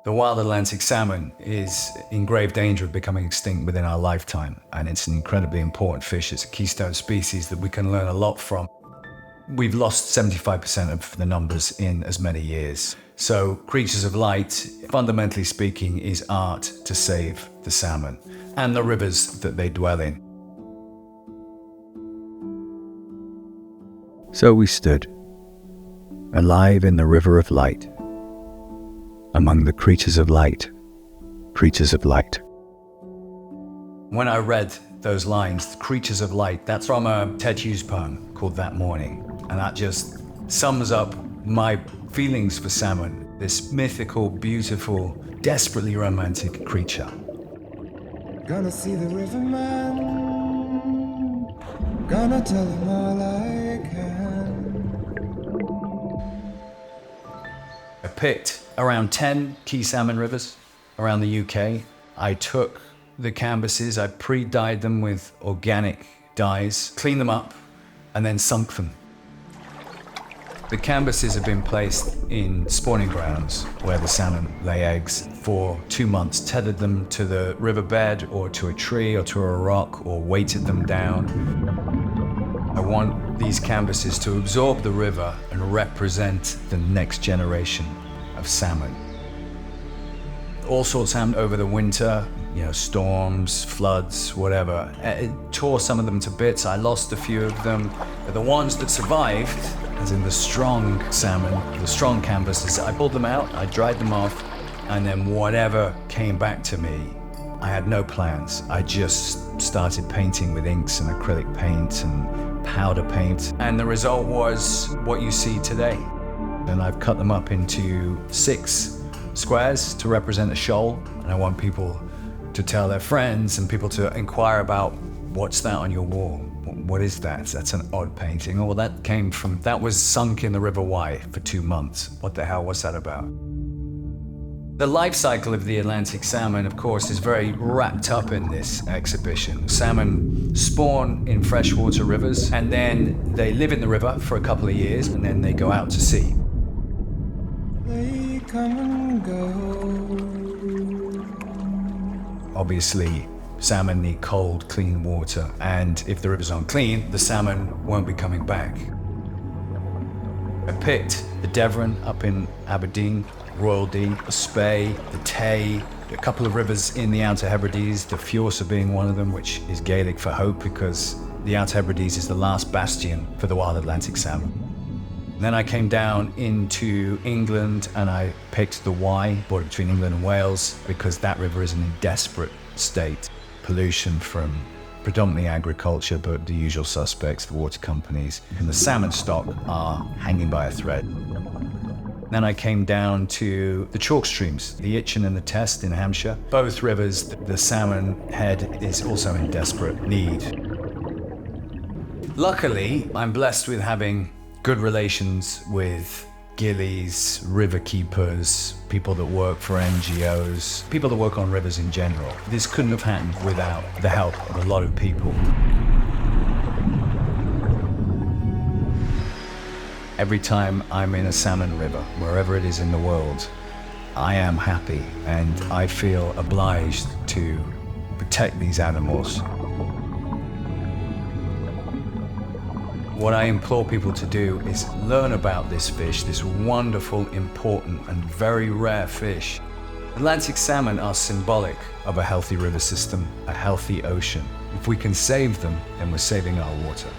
The wild Atlantic salmon is in grave danger of becoming extinct within our lifetime, and it's an incredibly important fish. It's a keystone species that we can learn a lot from. We've lost 75% of the numbers in as many years. So Creatures of Light, fundamentally speaking, is art to save the salmon and the rivers that they dwell in. So we stood, alive in the river of light, among the creatures of light, creatures of light. When I read those lines, Creatures of Light, that's from a Ted Hughes poem called That Morning. And that just sums up my feelings for salmon, this mythical, beautiful, desperately romantic creature. Gonna see the riverman, gonna tell him all I can. I picked around 10 key salmon rivers around the UK. I took the canvases, I pre-dyed them with organic dyes, cleaned them up, and then sunk them. The canvases have been placed in spawning grounds where the salmon lay eggs for 2 months, tethered them to the riverbed or to a tree or to a rock or weighted them down. I want these canvases to absorb the river and represent the next generation of salmon. All sorts happened over the winter, storms, floods, whatever. It tore some of them to bits. I lost a few of them. But the ones that survived, as in the strong salmon, the strong canvases, I pulled them out, I dried them off, and then whatever came back to me, I had no plans. I just started painting with inks and acrylic paint and powder paint. And the result was what you see today. And I've cut them up into 6 squares to represent a shoal. And I want people to tell their friends and people to inquire about, what's that on your wall? What is that? That's an odd painting. Oh, that was sunk in the River Wye for 2 months. What the hell was that about? The life cycle of the Atlantic salmon, of course, is very wrapped up in this exhibition. Salmon spawn in freshwater rivers, and then they live in the river for a couple of years, and then they go out to sea. They come and go. Obviously, salmon need cold, clean water, and if the rivers aren't clean, the salmon won't be coming back. I picked the Devon up in Aberdeen, Royal Dee, the Spey, the Tay, a couple of rivers in the Outer Hebrides, the Fjorsa being one of them, which is Gaelic for hope because the Outer Hebrides is the last bastion for the wild Atlantic salmon. Then I came down into England and I picked the Wye, border between England and Wales, because that river is in a desperate state. Pollution from predominantly agriculture, but the usual suspects, the water companies, and the salmon stock are hanging by a thread. Then I came down to the chalk streams, the Itchen and the Test in Hampshire. Both rivers, the salmon head is also in desperate need. Luckily, I'm blessed with having good relations with gillies, river keepers, people that work for NGOs, people that work on rivers in general. This couldn't have happened without the help of a lot of people. Every time I'm in a salmon river, wherever it is in the world, I am happy and I feel obliged to protect these animals. What I implore people to do is learn about this fish, this wonderful, important, and very rare fish. Atlantic salmon are symbolic of a healthy river system, a healthy ocean. If we can save them, then we're saving our water.